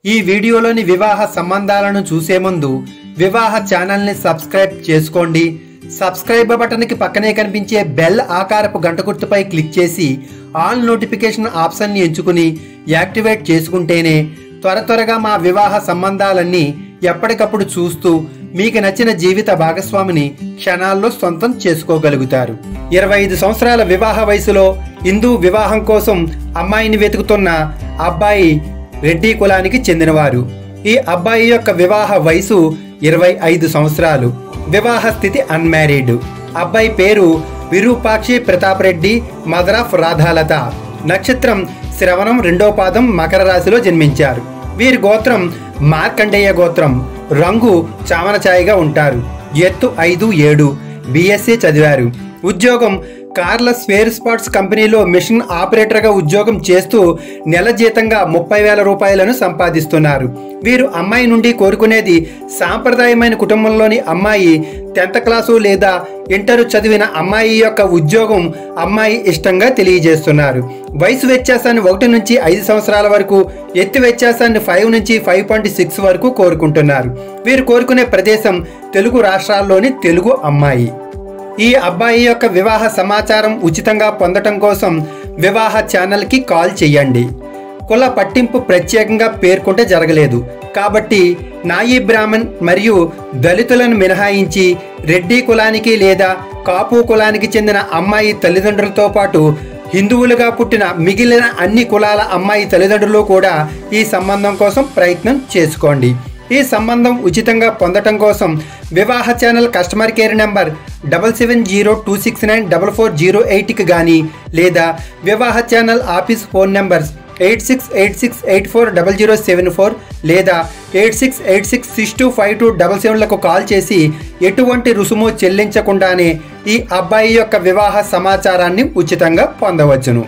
ఈ వీడియోలోని వివాహ సంబంధాలను చూసే ముందు వివాహ ఛానల్ ని సబ్స్క్రైబ్ చేసుకోండి. సబ్స్క్రైబ్ బటన్ కి పక్కనే కనిపించే బెల్ ఆకారపు గంట గుర్తుపై క్లిక్ చేసి ఆల్ నోటిఫికేషన్ ఆప్షన్ ని ఎంచుకుని యాక్టివేట్ చేసుకుంటేనే త్వరగా మా వివాహ సంబంధాలన్నీ ఎప్పటికప్పుడు చూస్తూ మీకు నచ్చిన జీవిత భాగస్వామిని క్షణాల్లో సొంతం చేసుకోగలుగుతారు. 25 సంవత్సరాల వివాహ వయసులో హిందూ వివాహం కోసం అమ్మాయిని వెతుకుతున్న అబ్బాయి రెడ్డి కులానికి చెందినవారు. ఈ అబ్బాయి యొక్క వివాహ వయసు 25 సంవత్సరాలు. వివాహ స్థితి అన్మ్యారీడ్. అబ్బాయి పేరు విరూపాక్షి ప్రతాప్ రెడ్డి, మదర్ ఆఫ్ రాధాలత. నక్షత్రం శ్రవణం, 2వ పాదం, మకర రాశిలో జన్మించారు. వీరి గోత్రం మార్కండేయ గోత్రం. రంగు చామన ఛాయగా ఉంటారు. ఎత్తు 5'7". బిఎస్సి చదివారు. ఉద్యోగం కార్లస్ స్పేర్ స్పాట్స్ కంపెనీలో మిషన్ ఆపరేటర్గా ఉద్యోగం చేస్తూ నెల జీతంగా 30,000 రూపాయలను సంపాదిస్తున్నారు. వీరు అమ్మాయి నుండి కోరుకునేది సాంప్రదాయమైన కుటుంబంలోని అమ్మాయి, 10th క్లాసు లేదా ఇంటర్ చదివిన అమ్మాయి యొక్క ఉద్యోగం అమ్మాయి ఇష్టంగా తెలియజేస్తున్నారు. వయసు వ్యత్యాసాన్ని 1 నుంచి 5 సంవత్సరాల వరకు, ఎత్తు వ్యత్యాసాన్ని 5 నుంచి 5.6 వరకు కోరుకుంటున్నారు. వీరు కోరుకునే ప్రదేశం తెలుగు రాష్ట్రాల్లోని తెలుగు అమ్మాయి. ఈ అబ్బాయి యొక్క వివాహ సమాచారం ఉచితంగా పొందటం కోసం వివాహ ఛానల్కి కాల్ చేయండి. కుల పట్టింపు ప్రత్యేకంగా పేర్కొంటే జరగలేదు కాబట్టి నాయి బ్రాహ్మణ్ మరియు దళితులను మినహాయించి రెడ్డి కులానికి లేదా కాపు కులానికి చెందిన అమ్మాయి తల్లిదండ్రులతో పాటు హిందువులుగా పుట్టిన మిగిలిన అన్ని కులాల అమ్మాయి తల్లిదండ్రులు కూడా ఈ సంబంధం కోసం ప్రయత్నం చేసుకోండి. ఈ సంబంధం ఉచితంగా పొందటం కోసం వివాహ ఛానల్ కస్టమర్ కేర్ నెంబర్ 7702694408కి కానీ లేదా వివాహ ఛానల్ ఆఫీస్ ఫోన్ నెంబర్స్ 8686840074 లేదా 8686625277లకు కాల్ చేసి ఎటువంటి రుసుము చెల్లించకుండానే ఈ అబ్బాయి యొక్క వివాహ సమాచారాన్ని ఉచితంగా పొందవచ్చును.